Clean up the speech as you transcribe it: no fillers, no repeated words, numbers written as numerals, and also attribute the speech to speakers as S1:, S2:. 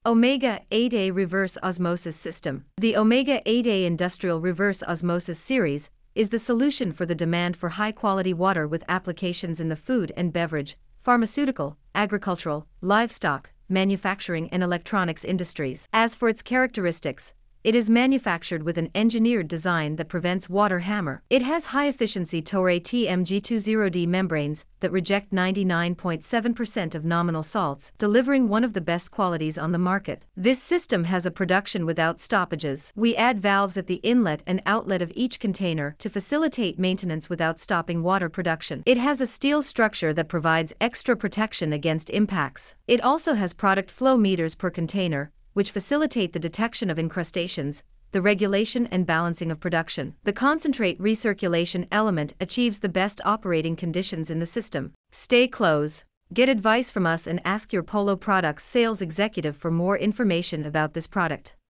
S1: Omega-8A Reverse Osmosis System. The Omega-8A Industrial Reverse Osmosis Series is the solution for the demand for high-quality water with applications in the food and beverage, pharmaceutical, agricultural, livestock, manufacturing and electronics industries. As for its characteristics, it is manufactured with an engineered design that prevents water hammer. It has high-efficiency Toray TMG20D membranes that reject 99.7% of nominal salts, delivering one of the best qualities on the market. This system has a production without stoppages. We add valves at the inlet and outlet of each container to facilitate maintenance without stopping water production. It has a steel structure that provides extra protection against impacts. It also has product flow meters per container, which facilitate the detection of encrustations, the regulation and balancing of production. The concentrate recirculation element achieves the best operating conditions in the system. Stay close. Get advice from us and ask your Polo Products sales executive for more information about this product.